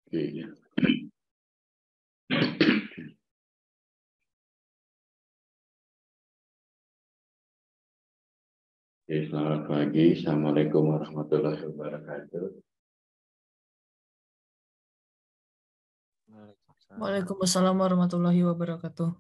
Oke, selamat pagi. Assalamualaikum warahmatullahi wabarakatuh. Waalaikumsalam warahmatullahi wabarakatuh.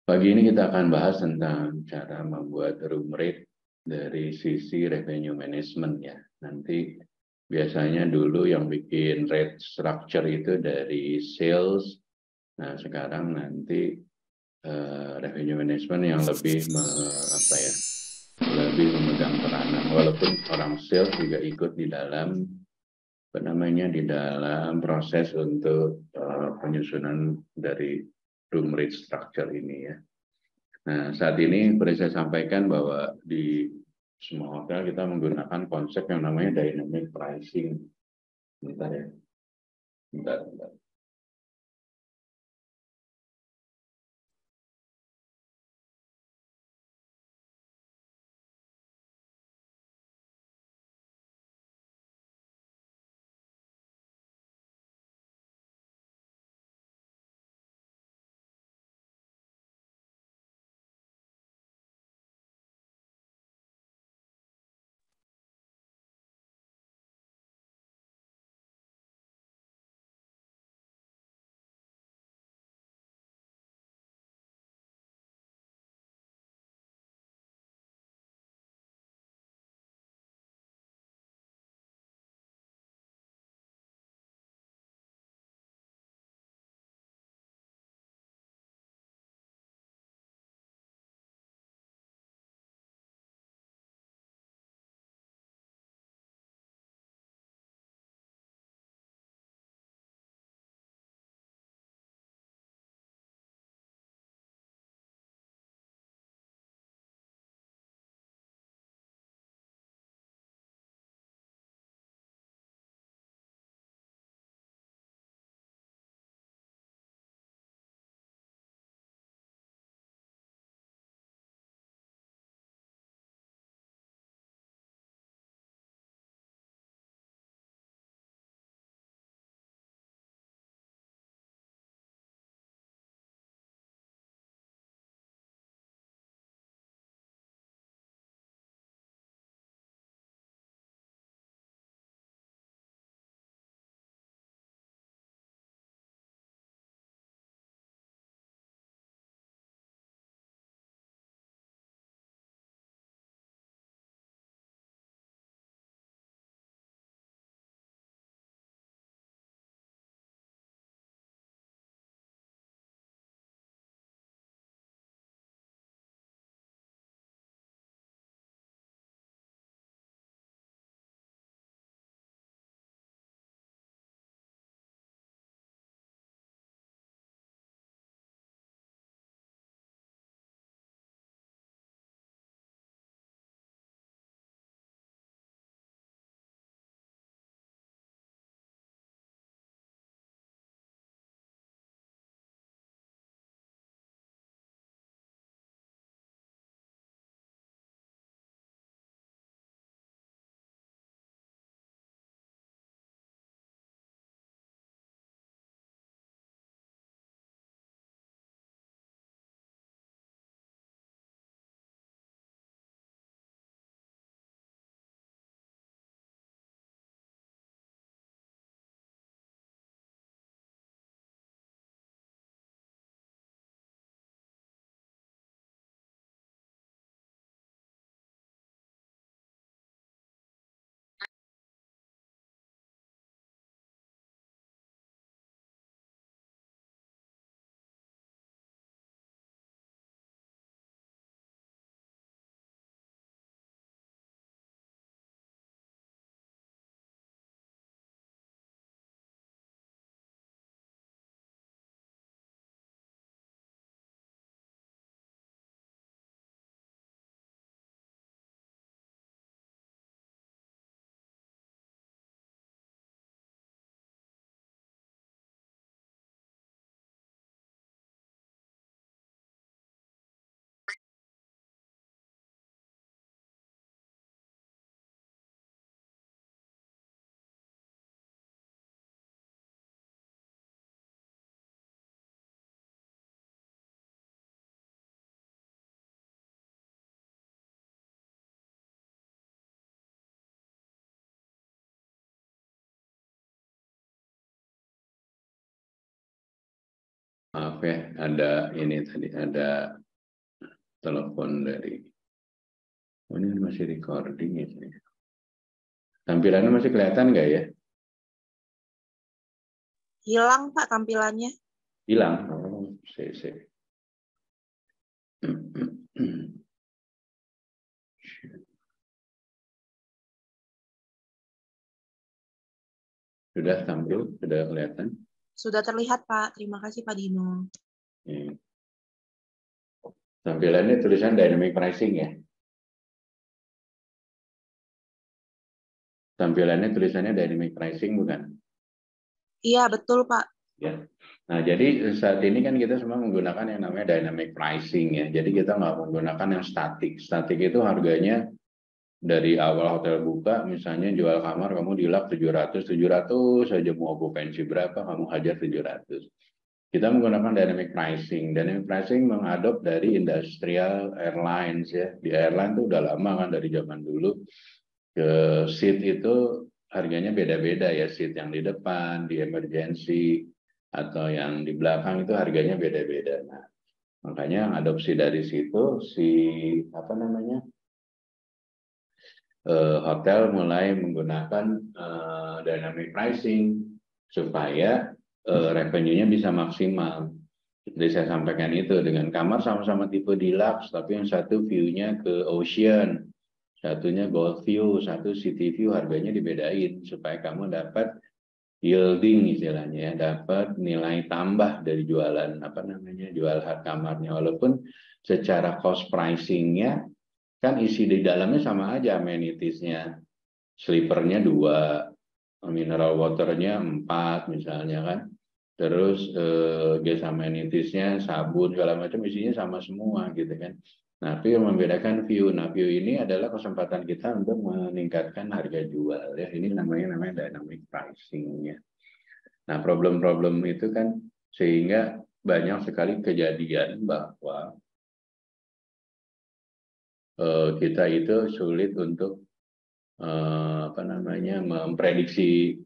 Pagi ini kita akan bahas tentang cara membuat room rate dari sisi revenue management ya. Nanti biasanya dulu yang bikin rate structure itu dari sales. Nah, sekarang nanti revenue management yang lebih lebih memegang peranan. Walaupun orang sales juga ikut di dalam di dalam proses untuk penyusunan dari room rate structure ini ya. Nah, saat ini perlu saya sampaikan bahwa di semua hotel kita menggunakan konsep yang namanya dynamic pricing. Bentar ya. Bentar. Maaf ya, ada ini tadi ada telepon dari. Oh, ini masih recording ya. Tampilannya masih kelihatan nggak ya? Hilang Pak tampilannya. Hilang. Oh, see. Sudah tampil, sudah kelihatan. Sudah terlihat Pak. Terima kasih Pak Dino. Tampilannya tulisan dynamic pricing ya. Tampilannya tulisannya dynamic pricing bukan? Iya betul Pak. Ya. Nah, jadi saat ini kan kita semua menggunakan yang namanya dynamic pricing ya. Jadi kita nggak menggunakan yang statik. Statik itu harganya dari awal hotel buka, misalnya jual kamar kamu dilak 700 saja, mau okupansi berapa kamu hajar 700. Kita menggunakan dynamic pricing. Dynamic pricing mengadop dari industrial airlines ya. Di airline itu udah lama kan, dari zaman dulu. Ke seat itu harganya beda-beda ya, seat yang di depan, di emergency, atau yang di belakang itu harganya beda-beda. Nah, makanya adopsi dari situ hotel mulai menggunakan dynamic pricing supaya revenue-nya bisa maksimal. Jadi saya sampaikan itu, dengan kamar sama-sama tipe deluxe, tapi yang satu view-nya ke ocean, satunya gold view, satu city view, harganya dibedain supaya kamu dapat yielding istilahnya ya, dapat nilai tambah dari jualan jual kamarnya, walaupun secara cost pricing-nya kan isi di dalamnya sama aja, amenities-nya, sleeper-nya 2, mineral water-nya 4 misalnya kan, terus gas amenities-nya, sabun segala macam isinya sama semua gitu kan. Nah, tapi yang membedakan view. Nah, view ini adalah kesempatan kita untuk meningkatkan harga jual ya. Ini namanya dynamic pricing ya. Nah, problem-problem itu kan sehingga banyak sekali kejadian bahwa kita itu sulit untuk memprediksi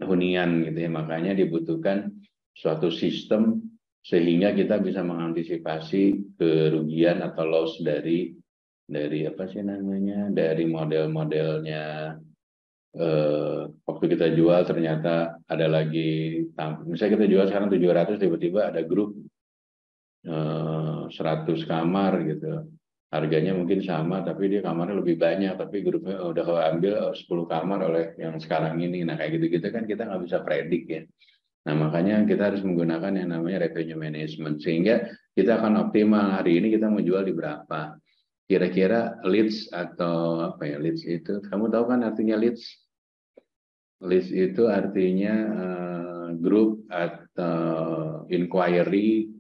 hunian gitu ya. Makanya dibutuhkan suatu sistem sehingga kita bisa mengantisipasi kerugian atau loss dari model-modelnya. Waktu kita jual ternyata ada lagi, misalnya kita jual sekarang 700, tiba-tiba ada grup 100 kamar gitu, harganya mungkin sama tapi dia kamarnya lebih banyak, tapi grupnya udah ambil 10 kamar oleh yang sekarang ini. Nah, kayak gitu-gitu kan kita nggak bisa predik ya. Nah, makanya kita harus menggunakan yang namanya revenue management, sehingga kita akan optimal hari ini kita mau jual di berapa. Kira-kira leads atau leads itu, kamu tahu kan artinya leads? Leads itu artinya grup atau inquiry,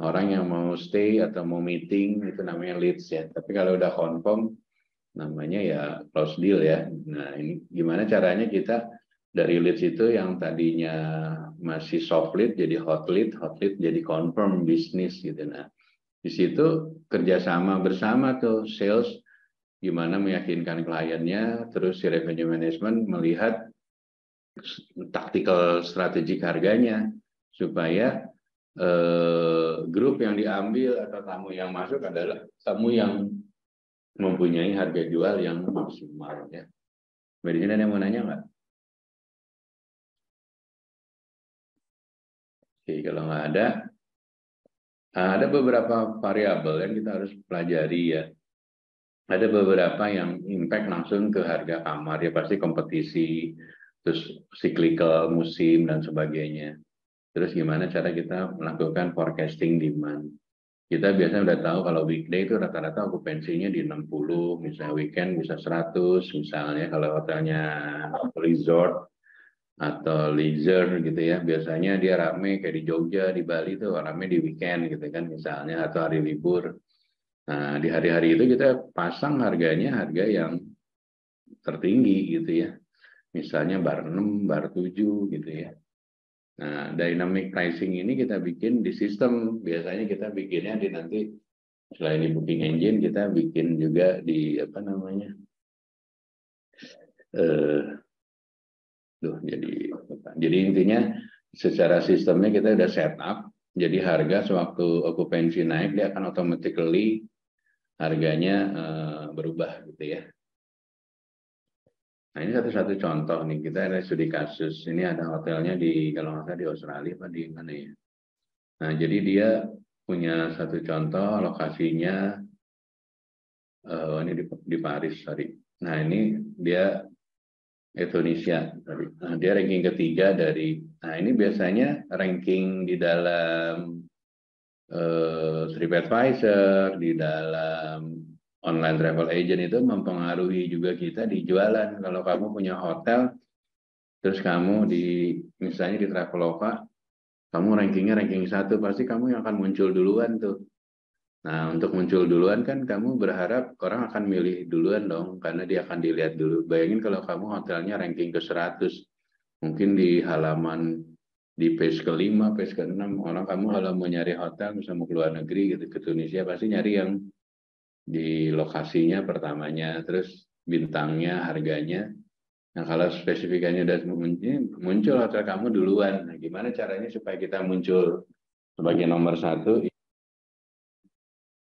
orang yang mau stay atau mau meeting, itu namanya leads ya. Tapi kalau udah confirm, namanya ya close deal ya. Nah, ini gimana caranya kita dari leads itu yang tadinya masih soft lead jadi hot lead jadi confirm bisnis gitu. Nah, di situ kerjasama bersama tuh sales, gimana meyakinkan kliennya, terus si revenue management melihat taktikal strategik harganya supaya grup yang diambil atau tamu yang masuk adalah tamu yang mempunyai harga jual yang maksimal ya. Mbak Dina ada yang mau nanya nggak? Oke, kalau nggak ada beberapa variabel yang kita harus pelajari ya. Ada beberapa yang impact langsung ke harga kamar ya, pasti kompetisi, terus cyclical musim dan sebagainya. Terus gimana cara kita melakukan forecasting demand. Kita biasanya udah tahu kalau weekday itu rata-rata okupansinya di 60, misalnya weekend bisa 100, misalnya kalau hotelnya resort atau leisure gitu ya, biasanya dia rame kayak di Jogja, di Bali tuh rame di weekend gitu kan misalnya, atau hari libur. Nah, di hari-hari itu kita pasang harganya harga yang tertinggi gitu ya. Misalnya bar 6, bar 7 gitu ya. Nah, dynamic pricing ini kita bikin di sistem. Biasanya kita bikinnya di nanti selain di booking engine, kita bikin juga di jadi intinya secara sistemnya kita udah set up Jadi harga sewaktu okupansi naik, dia akan automatically harganya berubah gitu ya. Nah ini satu-satu contoh nih, kita ada studi kasus. Ini ada hotelnya di, kalau nggak salah di Australia, apa di mana ya. Nah jadi dia punya satu contoh lokasinya, ini di Paris, sorry. Nah ini dia Indonesia. Nah, dia ranking ketiga dari, nah ini biasanya ranking di dalam TripAdvisor, di dalam online travel agent itu mempengaruhi juga kita di jualan. Kalau kamu punya hotel, terus kamu misalnya di Traveloka, kamu rankingnya ranking 1, pasti kamu yang akan muncul duluan tuh. Nah, untuk muncul duluan kan kamu berharap orang akan milih duluan dong, karena dia akan dilihat dulu. Bayangin kalau kamu hotelnya ranking ke 100, mungkin di halaman, di page ke-5, page ke-6, orang kamu kalau mau nyari hotel, misalnya mau ke luar negeri gitu, ke Tunisia, pasti nyari yang di lokasinya pertamanya, terus bintangnya, harganya. Nah, kalau spesifikasinya udah muncul hotel kamu duluan. Nah, gimana caranya supaya kita muncul sebagai nomor 1?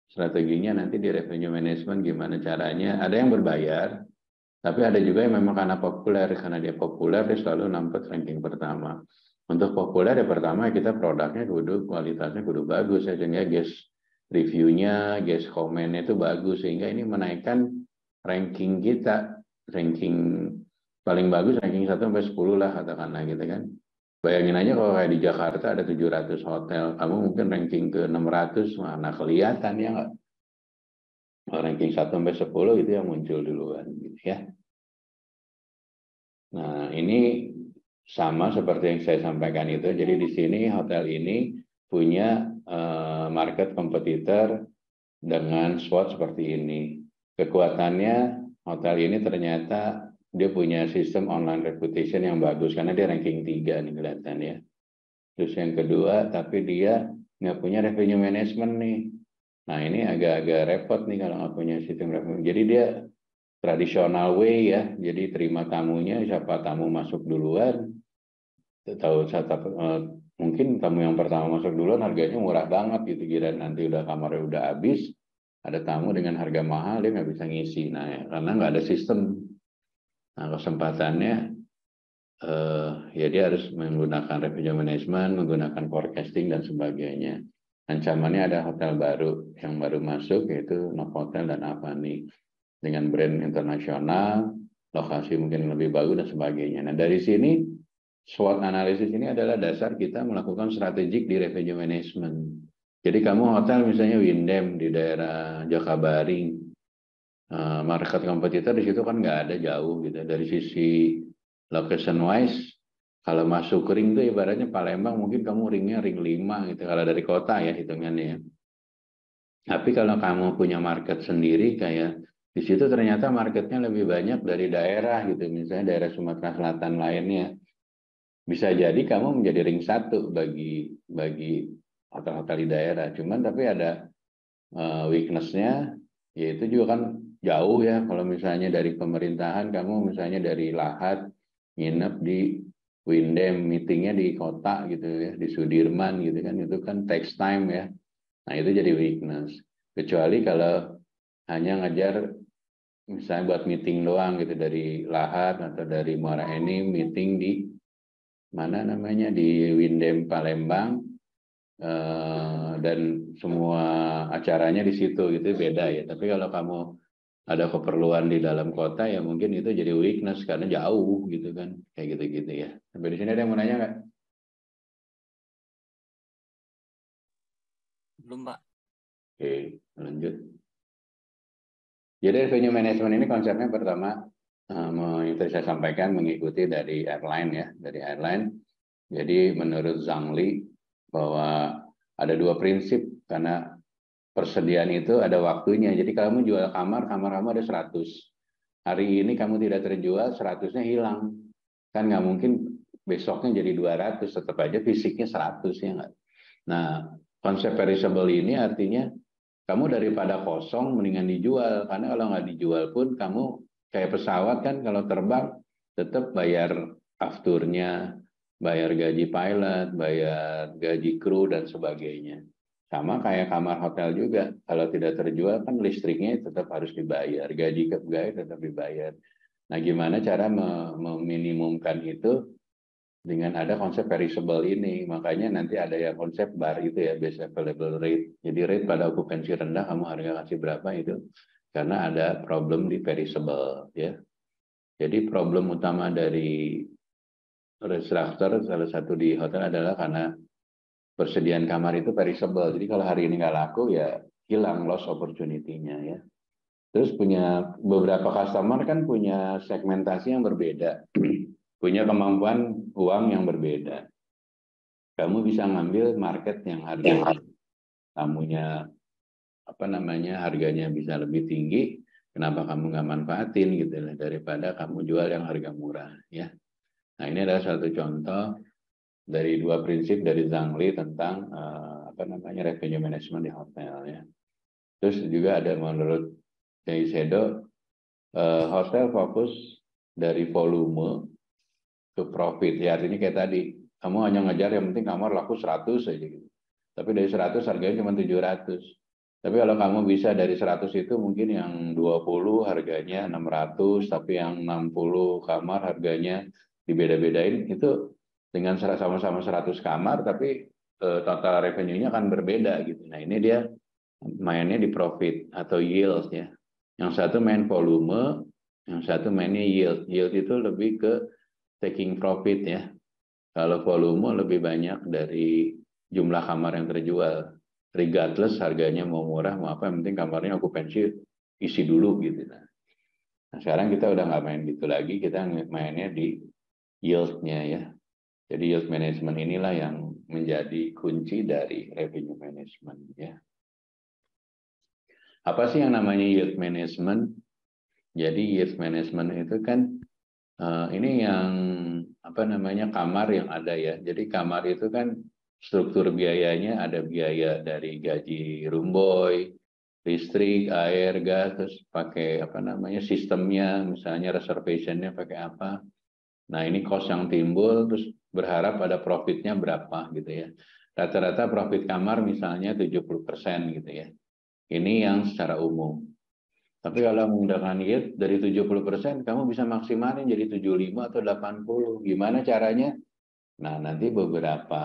Strateginya nanti di revenue management gimana caranya. Ada yang berbayar, tapi ada juga yang memang karena populer. Karena dia populer, dia selalu nampet ranking pertama. Untuk populer ya pertama kita produknya kualitasnya kudu bagus ya, sehingga guest reviewnya, guest komennya itu bagus, sehingga ini menaikkan ranking kita. Ranking paling bagus ranking 1 sampai 10 lah katakanlah gitu kan. Bayangin aja kalau kayak di Jakarta ada 700 hotel, kamu mungkin ranking ke 600, mana kelihatan ya nggak? Ranking 1 sampai 10 itu yang muncul duluan gitu ya. Nah, ini sama seperti yang saya sampaikan itu. Jadi di sini hotel ini punya market kompetitor dengan SWOT seperti ini. Kekuatannya hotel ini ternyata dia punya sistem online reputation yang bagus karena dia ranking 3 nih kelihatannya. Terus yang kedua, tapi dia nggak punya revenue management nih. Nah ini agak-agak repot nih kalau nggak punya sistem revenue. Jadi dia tradisional way ya. Jadi terima tamunya, siapa tamu masuk duluan. Mungkin tamu yang pertama masuk duluan harganya murah banget gitu. Kira nanti udah kamarnya udah habis, ada tamu dengan harga mahal dia nggak bisa ngisi. Nah ya, karena nggak ada sistem. Nah kesempatannya ya dia harus menggunakan revenue management, menggunakan forecasting dan sebagainya. Ancamannya ada hotel baru yang baru masuk yaitu Novotel dan Avani dengan brand internasional, lokasi mungkin lebih bagus dan sebagainya. Nah dari sini SWOT analisis ini adalah dasar kita melakukan strategik di revenue management. Jadi kamu hotel misalnya Windem di daerah Jakabaring, market kompetitor di situ kan nggak ada jauh gitu. Dari sisi location wise, kalau masuk ring itu ibaratnya Palembang mungkin kamu ringnya ring 5 gitu kalau dari kota ya hitungannya ya. Tapi kalau kamu punya market sendiri kayak di situ ternyata marketnya lebih banyak dari daerah gitu, misalnya daerah Sumatera Selatan lainnya. Bisa jadi kamu menjadi ring 1 bagi hotel-hotel di daerah. Cuman tapi ada weakness-nya, yaitu juga kan jauh ya. Kalau misalnya dari pemerintahan, kamu misalnya dari Lahat nginep di Windem, meetingnya di kota gitu ya, di Sudirman gitu kan, itu kan takes time ya. Nah itu jadi weakness. Kecuali kalau hanya ngajar misalnya buat meeting doang gitu dari Lahat atau dari Muara Enim, meeting di mana namanya di Windem Palembang, dan semua acaranya di situ gitu beda ya. Tapi kalau kamu ada keperluan di dalam kota ya mungkin itu jadi weakness karena jauh gitu kan, kayak gitu-gitu ya. Sampai di sini ada yang mau nanya nggak? Belum, Pak. Oke, lanjut. Jadi revenue management ini konsepnya pertama yang tadi saya sampaikan mengikuti dari airline ya, dari airline. Jadi menurut Zhang Li bahwa ada 2 prinsip karena persediaan itu ada waktunya. Jadi kalau kamu jual kamar kamu ada 100. Hari ini kamu tidak terjual, 100-nya hilang. Kan nggak mungkin besoknya jadi 200, tetap aja fisiknya 100 ya nggak. Nah, konsep perishable ini artinya kamu daripada kosong mendingan dijual, karena kalau nggak dijual pun kamu kayak pesawat kan kalau terbang tetap bayar afturnya, bayar gaji pilot, bayar gaji kru, dan sebagainya. Sama kayak kamar hotel juga, kalau tidak terjual kan listriknya tetap harus dibayar, gaji ke pegawai tetap dibayar. Nah, gimana cara meminimumkan itu dengan ada konsep perishable ini? Makanya nanti ada yang konsep bar itu ya, best available rate. Jadi rate pada okupansi rendah, kamu harga kasih berapa itu? Karena ada problem di perishable ya. Jadi problem utama dari restructure salah satu di hotel adalah karena persediaan kamar itu perishable. Jadi kalau hari ini nggak laku ya hilang, loss opportunity-nya ya. Terus punya beberapa customer kan punya segmentasi yang berbeda, punya kemampuan uang yang berbeda. Kamu bisa ngambil market yang harganya kamunya harganya bisa lebih tinggi. Kenapa kamu nggak manfaatin gitu lah, daripada kamu jual yang harga murah ya. Nah, ini adalah satu contoh dari dua prinsip dari Zhang Li tentang revenue management di hotel ya. Terus juga ada menurut Jay Sado, hotel fokus dari volume ke profit. Ya artinya kayak tadi, kamu hanya ngejar yang penting kamar laku 100 aja gitu. Tapi dari 100 harganya cuma 700. Tapi kalau kamu bisa dari 100 itu mungkin yang 20 harganya 600, tapi yang 60 kamar harganya dibeda-bedain, itu dengan sama-sama 100 kamar, tapi total revenue-nya akan berbeda gitu. Nah, ini dia mainnya di profit atau yield ya. Yang satu main volume, yang satu mainnya yield. Yield itu lebih ke taking profit ya. Kalau volume lebih banyak dari jumlah kamar yang terjual. Regardless harganya mau murah mau apa, yang penting kamarnya okupansi isi dulu gitu. Nah, sekarang kita udah nggak main gitu lagi, kita mainnya di yield-nya ya. Jadi yield management inilah yang menjadi kunci dari revenue management ya. Apa sih yang namanya yield management? Jadi yield management itu kan ini yang kamar yang ada ya. Jadi kamar itu kan struktur biayanya ada biaya dari gaji room boy, listrik, air, gas, terus pakai sistemnya, misalnya reservationnya pakai apa. Nah, ini cost yang timbul, terus berharap ada profitnya berapa gitu ya. Rata-rata profit kamar misalnya 70% gitu ya. Ini yang secara umum. Tapi kalau menggunakan yield dari 70%, kamu bisa maksimalin jadi 75 atau 80. Gimana caranya? Nah, nanti beberapa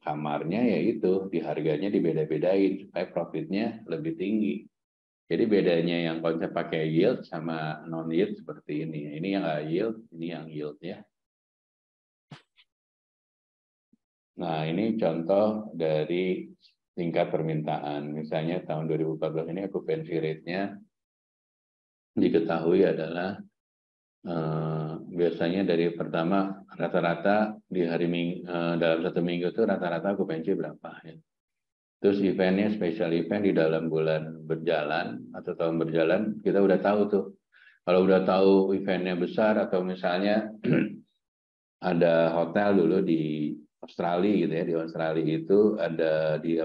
kamarnya yaitu di harganya dibeda-bedain supaya profitnya lebih tinggi. Jadi bedanya yang konsep pakai yield sama non yield seperti ini. Ini yang nggak yield, ini yang yield ya. Nah, ini contoh dari tingkat permintaan. Misalnya tahun 2014 ini occupancy rate-nya diketahui adalah biasanya dari pertama rata-rata di hari dalam satu minggu itu rata-rata okupansi berapa ya. Terus eventnya special event di dalam bulan berjalan atau tahun berjalan kita udah tahu tuh. Kalau udah tahu eventnya besar atau misalnya ada hotel dulu di Australia gitu ya, di Australia itu ada di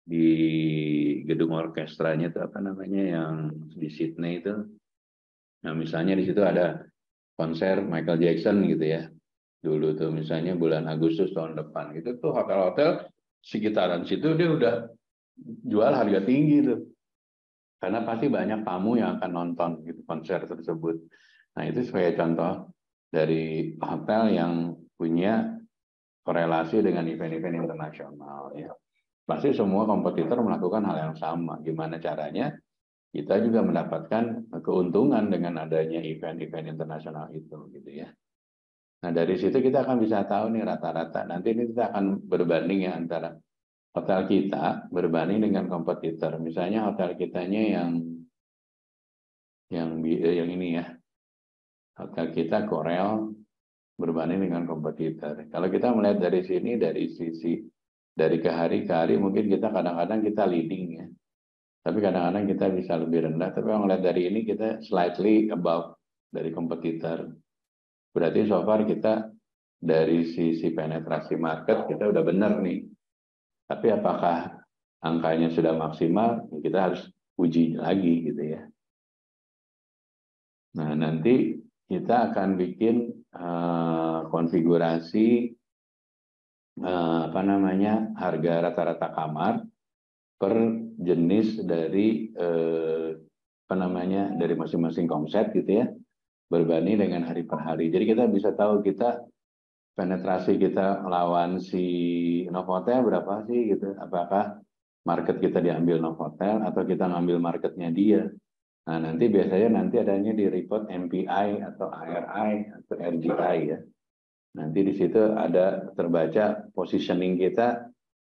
di gedung orkestranya itu yang di Sydney itu. Nah, misalnya di situ ada konser Michael Jackson gitu ya. Dulu tuh misalnya bulan Agustus tahun depan. Itu tuh hotel-hotel sekitaran situ dia udah jual harga tinggi tuh. Karena pasti banyak tamu yang akan nonton gitu konser tersebut. Nah, itu sebagai contoh dari hotel yang punya korelasi dengan event-event internasional ya. Pasti semua kompetitor melakukan hal yang sama. Gimana caranya? Kita juga mendapatkan keuntungan dengan adanya event-event internasional itu gitu ya. Nah, dari situ kita akan bisa tahu nih rata-rata. Nanti ini kita akan berbanding ya antara hotel kita berbanding dengan kompetitor. Misalnya hotel kitanya yang ini ya. Hotel kita Corel berbanding dengan kompetitor. Kalau kita melihat dari sini dari sisi dari ke hari mungkin kita kadang-kadang kita leading ya. Tapi kadang-kadang kita bisa lebih rendah. Tapi kalau melihat dari ini kita slightly above dari kompetitor. Berarti so far kita dari sisi penetrasi market kita udah benar nih. Tapi apakah angkanya sudah maksimal? Kita harus uji lagi gitu ya. Nah, nanti kita akan bikin konfigurasi harga rata-rata kamar per jenis dari dari masing-masing konsep gitu ya, berbanding dengan hari per hari. Jadi kita bisa tahu kita penetrasi kita lawan si Novotel berapa sih gitu. Apakah market kita diambil Novotel atau kita ngambil marketnya dia. Nah, nanti biasanya adanya di report MPI atau ARI atau RGI ya. Nanti di situ ada terbaca positioning kita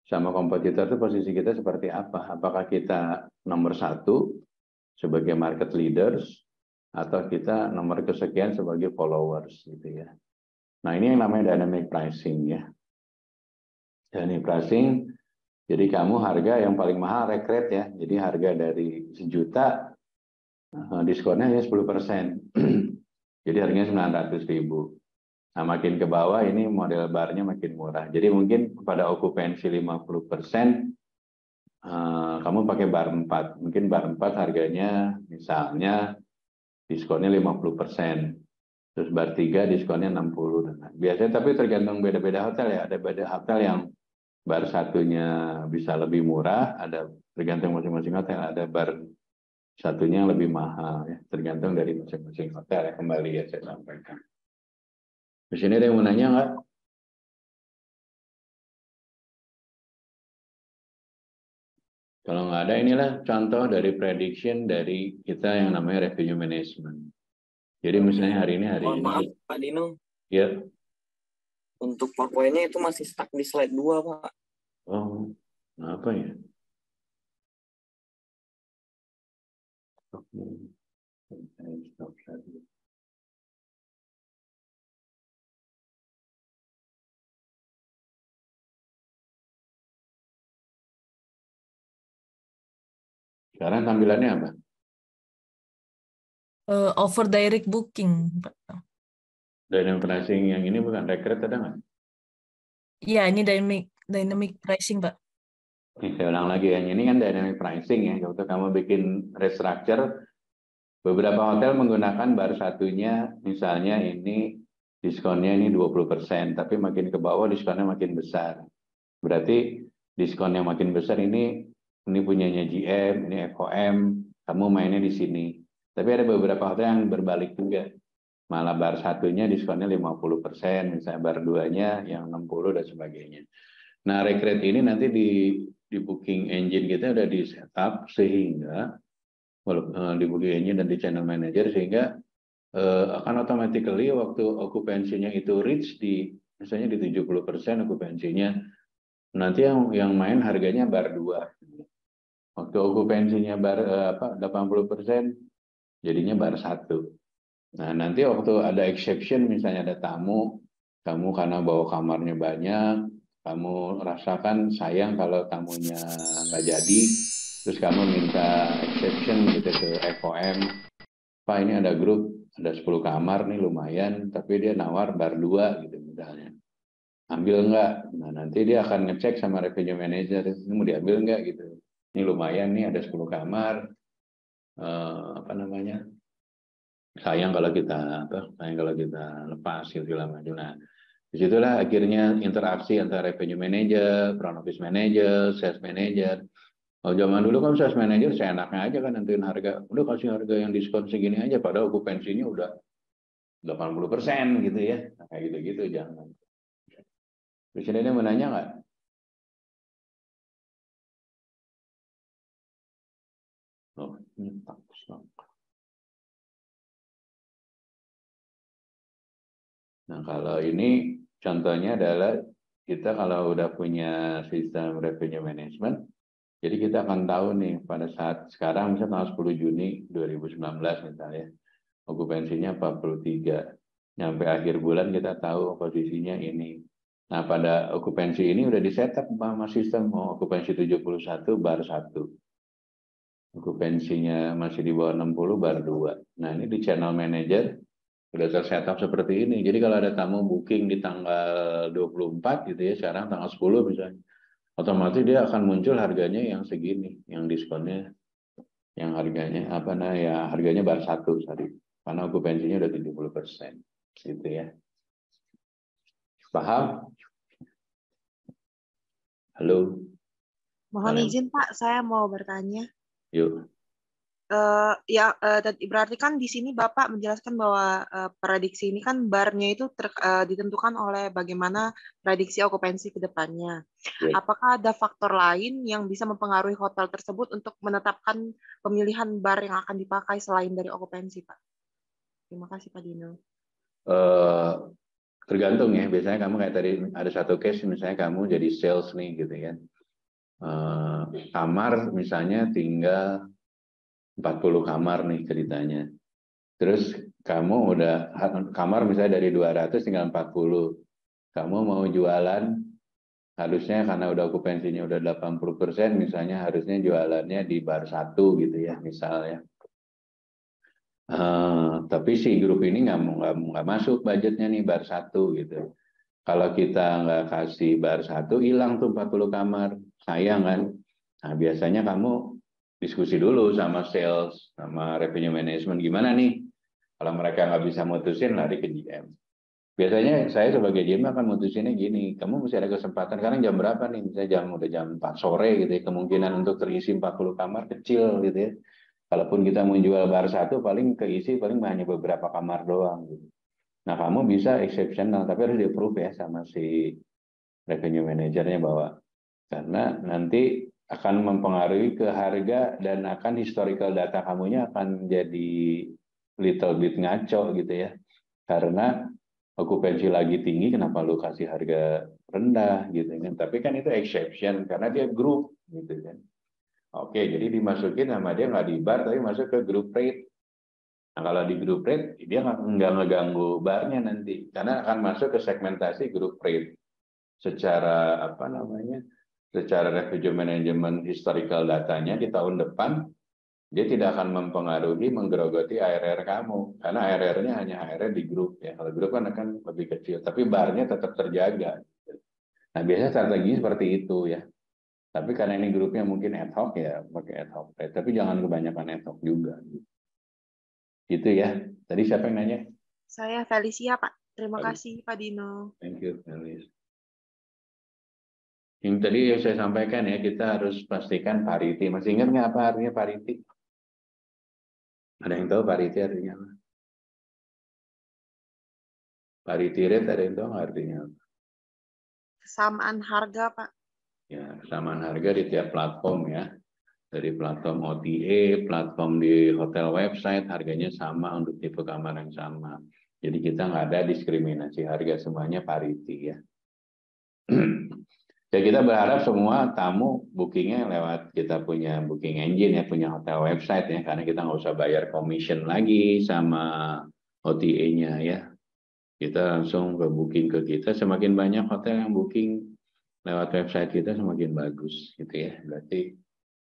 sama kompetitor itu posisi kita seperti apa. Apakah kita nomor 1 sebagai market leaders atau kita nomor kesekian sebagai followers gitu ya. Nah, ini yang namanya dynamic pricing ya. Dynamic pricing, jadi kamu harga yang paling mahal recrate ya. Jadi harga dari 1 juta diskonnya hanya 10%. Jadi harganya 900.000. Nah, makin ke bawah ini model barnya makin murah. Jadi mungkin pada okupansi 50%, kamu pakai bar 4. Mungkin bar 4 harganya misalnya diskonnya 50%. Terus bar 3 diskonnya 60%. Biasanya tapi tergantung beda-beda hotel ya. Ada beda hotel yang bar satunya bisa lebih murah, ada tergantung masing-masing hotel. Ada bar satunya yang lebih mahal ya, tergantung dari masing-masing hotel ya. Kembali ya saya sampaikan. Di sini ada yang mau nanya nggak? Kalau nggak ada, inilah contoh dari prediction dari kita yang namanya revenue management. Jadi misalnya hari ini. Maaf Pak Dino. Ya. Untuk PowerPoint-nya itu masih stuck di slide 2 Pak. Oh, apa ya? Sekarang tampilannya apa? Over direct booking, Pak. Dynamic pricing yang ini bukan recruit ada nggak? Iya, ini dynamic pricing, Pak. Saya ulang lagi, yang ini kan dynamic pricing ya. Waktu kamu bikin restructure, beberapa hotel menggunakan bar satunya, misalnya ini diskonnya ini 20%, tapi makin ke bawah diskonnya makin besar. Berarti diskon yang makin besar ini punyanya GM, ini FOM, kamu mainnya di sini. Tapi ada beberapa hotel yang berbalik juga. Malah bar satunya diskonnya 50%, misalnya bar 2-nya yang 60 dan sebagainya. Nah, recruit ini nanti di booking engine kita udah di setup sehingga di booking engine dan di channel manager sehingga akan automatically waktu okupansinya itu reach misalnya di 70% okupansinya, nanti yang main harganya bar 2. Waktu okupansinya bar 80%, jadinya bar 1. Nah, nanti waktu ada exception, misalnya ada tamu, kamu karena bawa kamarnya banyak, kamu rasakan sayang kalau tamunya nggak jadi, terus kamu minta exception gitu ke FOM, Pak ini ada grup, ada 10 kamar nih lumayan, tapi dia nawar bar 2 gitu misalnya. Ambil nggak? Nah, nanti dia akan ngecek sama revenue manager, ini mau diambil nggak gitu. Ini lumayan nih, ada 10 kamar, sayang kalau kita lepas gitu segala macam. Nah, disitulah akhirnya interaksi antara revenue manager, front office manager, sales manager. Kalau zaman dulu kan sales manager seenaknya aja kan nentuin harga. Udah kasih harga yang diskon segini aja, padahal okupansinya udah 80% gitu ya. Nah, kayak gitu-gitu jangan. Di sini ada yang mau nanya nggak? Oh, ini tak. Nah, kalau ini contohnya adalah kita kalau udah punya sistem revenue management, jadi kita akan tahu nih pada saat sekarang misalnya tanggal 10 Juni 2019 misalnya, okupansinya 43. Sampai akhir bulan kita tahu posisinya ini. Nah, pada okupansi ini udah di-setup sama sistem, mau okupansi 71 bar 1. Okupansinya masih di bawah 60 bar 2. Nah, ini di channel manager udah tersetup seperti ini. Jadi kalau ada tamu booking di tanggal 24 gitu ya, sekarang tanggal 10 misalnya, otomatis dia akan muncul harganya yang segini, yang diskonnya, yang harganya harganya bar 1 tadi. karena okupansinya udah 70%, gitu ya. Paham? Halo? Mohon Kalian? izin Pak, saya mau bertanya. Yuk. Berarti kan di sini Bapak menjelaskan bahwa prediksi ini kan barnya itu ditentukan oleh bagaimana prediksi okupansi ke depannya. Ya. Apakah ada faktor lain yang bisa mempengaruhi hotel tersebut untuk menetapkan pemilihan bar yang akan dipakai selain dari okupansi, Pak? Terima kasih, Pak Dino. Tergantung ya, biasanya kamu kayak tadi ada satu case, misalnya kamu jadi sales nih gitu kan. Kamar misalnya tinggal 40 kamar nih ceritanya. Terus kamu udah kamar misalnya dari 200 tinggal 40. Kamu mau jualan harusnya karena udah okupansinya udah 80%, misalnya harusnya jualannya di bar 1 gitu ya misalnya. Tapi si grup ini nggak masuk budgetnya nih bar 1 gitu. Kalau kita nggak kasih bar 1, hilang tuh 40 kamar. Sayang kan? Nah, biasanya kamu diskusi dulu sama sales, sama revenue management. Gimana nih? Kalau mereka nggak bisa mutusin, lari ke GM. Biasanya saya sebagai GM akan mutusinnya gini, kamu mesti ada kesempatan, sekarang jam berapa nih? Misalnya udah jam 4 sore gitu ya, kemungkinan untuk terisi 40 kamar kecil gitu ya. Kalaupun kita menjual bar 1, paling keisi paling hanya beberapa kamar doang gitu. Nah, kamu bisa exceptional, tapi harus di-approve ya sama si revenue manajernya bahwa karena nanti akan mempengaruhi ke harga dan akan historical data kamunya akan jadi little bit ngaco gitu ya. Karena okupansi lagi tinggi, kenapa lu kasih harga rendah gitu kan. Tapi kan itu exception karena dia grup gitu kan. Oke, jadi dimasukin sama dia nggak di bar tapi masuk ke group rate. Nah, kalau di group rate, dia nggak ngeganggu barnya nanti, karena akan masuk ke segmentasi group rate. Secara apa namanya? Secara revenue management historical datanya di tahun depan, dia tidak akan mempengaruhi menggerogoti ARR kamu, karena ARR-nya hanya ARR di grup ya. Kalau grup kan akan lebih kecil, tapi barnya tetap terjaga. Nah, biasanya strategi seperti itu ya. Tapi karena ini grupnya mungkin ad hoc ya, pakai ad hoc rate. Tapi jangan kebanyakan ad hoc juga. Gitu ya. Tadi siapa yang nanya? Saya Felicia, Pak. Terima Bagus. kasih, Pak Dino. Thank you, Felis. Yang tadi yang saya sampaikan ya, kita harus pastikan parity. Masih ingat nggak apa artinya parity? Ada yang tahu parity artinya apa? Parity rate ada yang tahu nggak artinya apa? Kesamaan harga, Pak. Ya, kesamaan harga di tiap platform ya. Dari platform OTA, platform di hotel website, harganya sama untuk tipe kamar yang sama. Jadi kita nggak ada diskriminasi harga, semuanya parity ya. Ya kita berharap semua tamu bookingnya lewat kita punya booking engine ya, punya hotel website ya, karena kita nggak usah bayar commission lagi sama OTA-nya ya. Kita langsung ke booking ke kita, semakin banyak hotel yang booking lewat website kita semakin bagus gitu ya. Berarti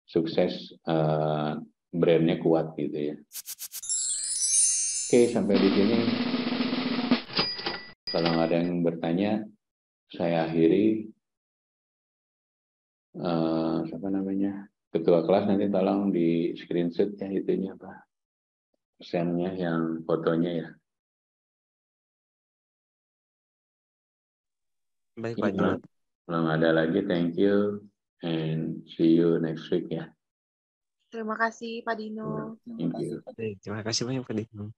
sukses, brandnya kuat gitu ya. Oke, sampai di sini. Kalau nggak ada yang bertanya, saya akhiri. Siapa namanya? Ketua kelas nanti tolong di screenshot ya itunya apa? Pesannya yang fotonya ya. Baik, Pak Dino. Kalau nggak ada lagi, thank you and see you next week ya. Terima kasih, Pak Dino. Thank you. Baik, terima kasih banyak, Pak Dino.